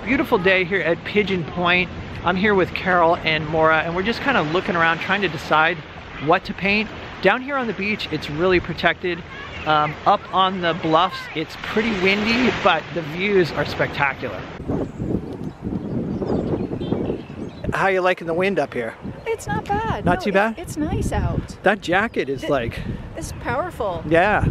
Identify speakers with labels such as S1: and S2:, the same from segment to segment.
S1: Beautiful day here at Pigeon Point. I'm here with Carol and Maura, and we're just kind of looking around trying to decide what to paint. Down here on the beach, it's really protected. Up on the bluffs, it's pretty windy, but the views are spectacular. How are you liking the wind up here?
S2: It's not bad.
S1: Not too bad?
S2: It's nice out.
S1: That jacket is like...
S2: It's powerful.
S1: Yeah.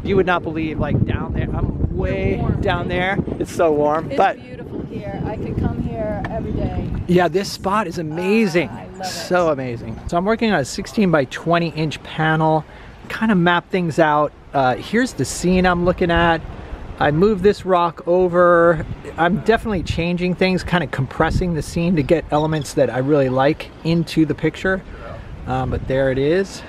S1: You would not believe, like down there, I'm way down there. It's so warm.
S2: It's beautiful here. I could come here every day.
S1: Yeah, this spot is amazing.
S2: I love it.
S1: So amazing. So I'm working on a 16 by 20 inch panel, kind of map things out. Here's the scene I'm looking at. I moved this rock over. I'm definitely changing things, kind of compressing the scene to get elements that I really like into the picture. But there it is.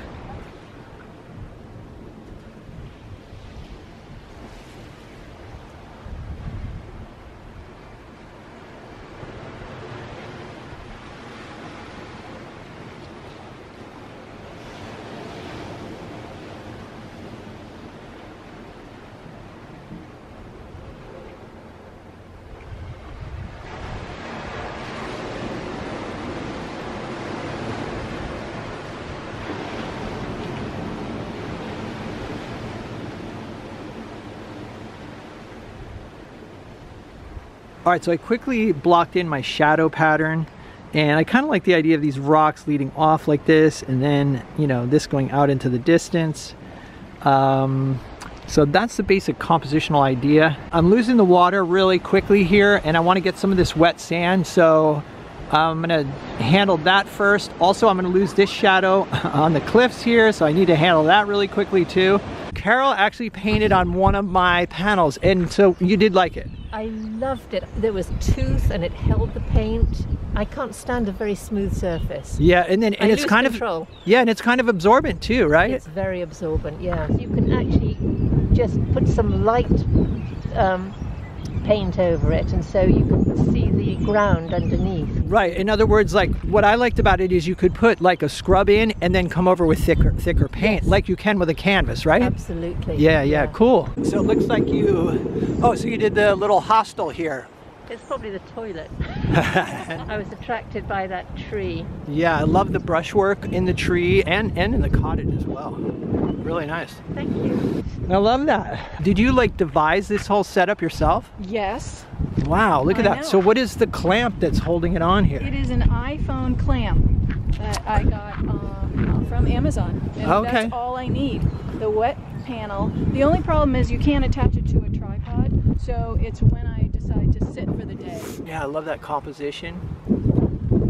S1: All right, so I quickly blocked in my shadow pattern, and I kind of like the idea of these rocks leading off like this, and then, you know, this going out into the distance. So that's the basic compositional idea. I'm losing the water really quickly here, and I want to get some of this wet sand, so I'm gonna handle that first. Also, I'm gonna lose this shadow on the cliffs here, so I need to handle that really quickly too. Carol actually painted on one of my panels, and so you did like it.
S3: I loved it. There was tooth and it held the paint. I can't stand a very smooth surface.
S1: Yeah, and it's kind
S3: control.
S1: Yeah, and it's kind of absorbent too, right?
S3: It's very absorbent, yeah. You can actually just put some light paint over it, and so you can see the ground underneath.
S1: Right. In other words, like what I liked about it is you could put like a scrub in and then come over with thicker paint, yes, like you can with a canvas, right?
S3: Absolutely.
S1: Yeah, cool. So it looks like so you did the little hostel here.
S3: It's probably the toilet. I was attracted by that tree.
S1: Yeah, I love the brushwork in the tree and in the cottage as well. Really nice.
S3: Thank you.
S1: I love that. Did you like devise this whole setup yourself?
S2: Yes.
S1: Wow, look at that.
S2: know.
S1: So what is the clamp that's holding it on here?
S2: It is an iPhone clamp that I got from Amazon. And
S1: okay.
S2: That's all I need. The wet panel. The only problem is you can't attach it to a tripod, so it's when I decide to sit for the day.
S1: Yeah, I love that composition.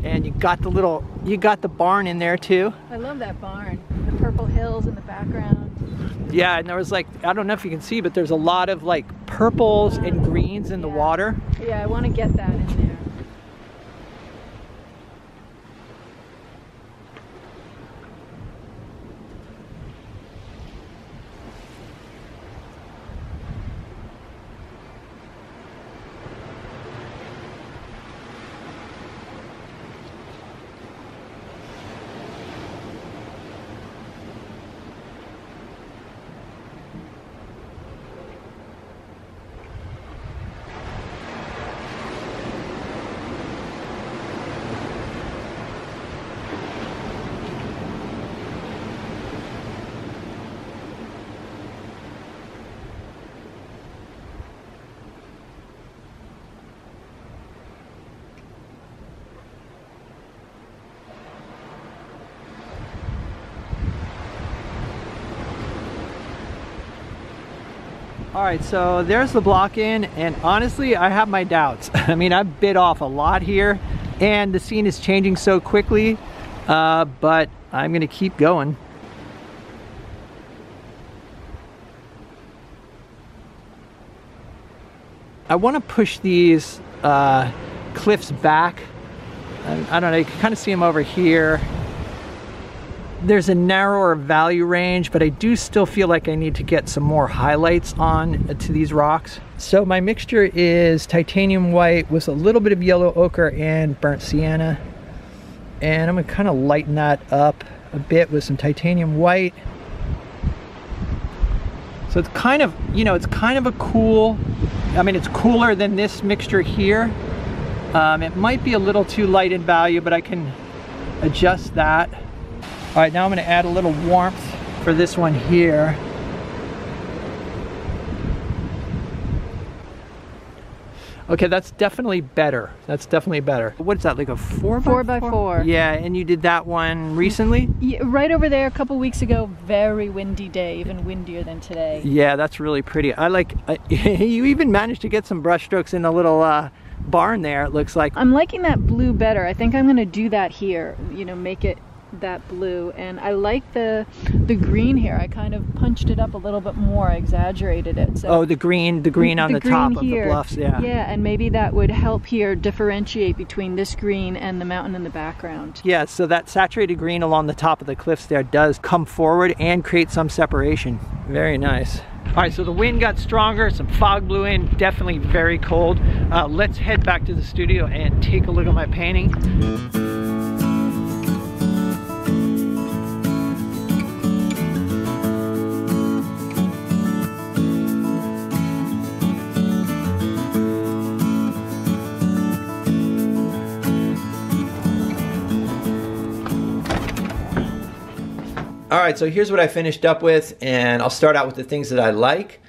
S1: And you got the barn in there too.
S2: I love that barn. The purple hills in the background.
S1: Yeah, and there was like, I don't know if you can see, but there's a lot of like purples and greens in the water.
S2: Yeah, I want to get that in there.
S1: All right, so there's the block in, and honestly, I have my doubts. I mean, I've bit off a lot here, and the scene is changing so quickly, but I'm gonna keep going. I want to push these cliffs back. I don't know, you can kind of see them over here. There's a narrower value range, but I do still feel like I need to get some more highlights on to these rocks. So my mixture is titanium white with a little bit of yellow ochre and burnt sienna. And I'm gonna kind of lighten that up a bit with some titanium white. So it's kind of, you know, it's kind of a cool, I mean, it's cooler than this mixture here. It might be a little too light in value, but I can adjust that. All right, now I'm gonna add a little warmth for this one here. Okay, that's definitely better. That's definitely better. What is that, like a 4x4? Yeah, and you did that one recently?
S2: Yeah, right over there a couple weeks ago. Very windy day, even windier than today.
S1: Yeah, that's really pretty. I like, you even managed to get some brush strokes in the little barn there, it looks like.
S2: I'm liking that blue better. I think I'm gonna do that here, you know, make it that blue. And I like the green here. I kind of punched it up a little bit more, exaggerated it. So
S1: oh, the green on the top of the bluffs, yeah.
S2: Yeah, and maybe that would help here differentiate between this green and the mountain in the background.
S1: Yeah, so that saturated green along the top of the cliffs there does come forward and create some separation. Very nice. All right, so the wind got stronger, some fog blew in, definitely very cold. Let's head back to the studio and take a look at my painting. All right, so here's what I finished up with, and I'll start out with the things that I like.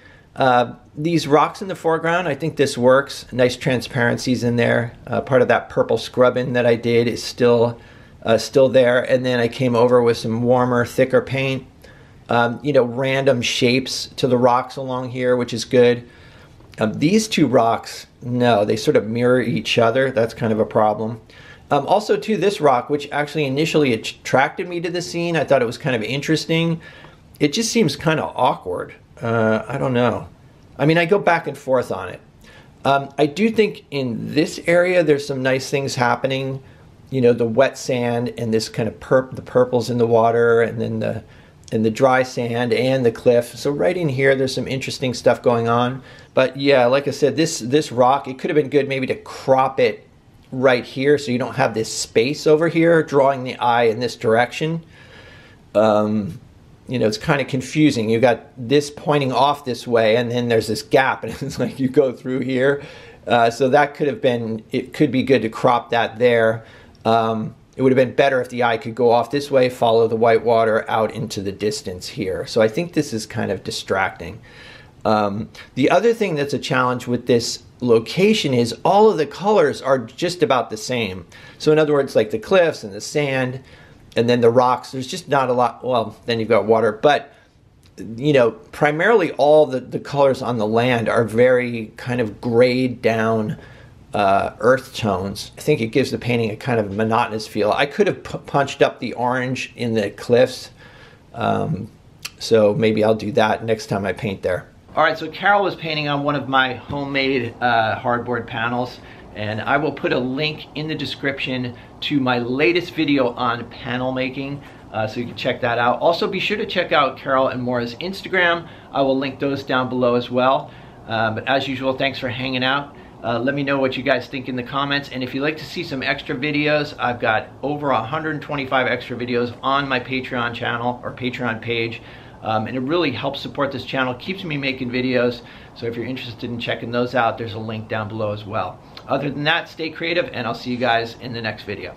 S1: These rocks in the foreground, I think this works. Nice transparencies in there. Part of that purple scrubbing that I did is still there. And then I came over with some warmer, thicker paint. You know, random shapes to the rocks along here, which is good. These two rocks, no, they sort of mirror each other. That's kind of a problem. Also to this rock, which actually initially attracted me to the scene, I thought it was kind of interesting. It just seems kind of awkward. I don't know. I mean, I go back and forth on it. I do think in this area there's some nice things happening. You know, the wet sand and this kind of the purples in the water, and then the dry sand and the cliff. So right in here there's some interesting stuff going on. But yeah, like I said, this rock, it could have been good maybe to crop it right here so you don't have this space over here drawing the eye in this direction. You know, it's kind of confusing. You got this pointing off this way, and then there's this gap, and it's like you go through here. So that could have been, it could be good to crop that there. It would have been better if the eye could go off this way, follow the white water out into the distance here. So I think this is kind of distracting. The other thing that's a challenge with this location is all of the colors are just about the same. So in other words, like the cliffs and the sand and then the rocks, there's just not a lot. Well, then you've got water, but you know, primarily all the colors on the land are very kind of grayed down earth tones. I think it gives the painting a kind of monotonous feel. I could have punched up the orange in the cliffs So maybe I'll do that next time I paint there. All right, so Carol was painting on one of my homemade hardboard panels, and I will put a link in the description to my latest video on panel making, so you can check that out. Also, be sure to check out Carol and Maura's Instagram. I will link those down below as well. But as usual, thanks for hanging out. Let me know what you guys think in the comments, and if you'd like to see some extra videos, I've got over 125 extra videos on my Patreon channel or Patreon page. And it really helps support this channel, keeps me making videos. So if you're interested in checking those out, there's a link down below as well. Other than that, stay creative, and I'll see you guys in the next video.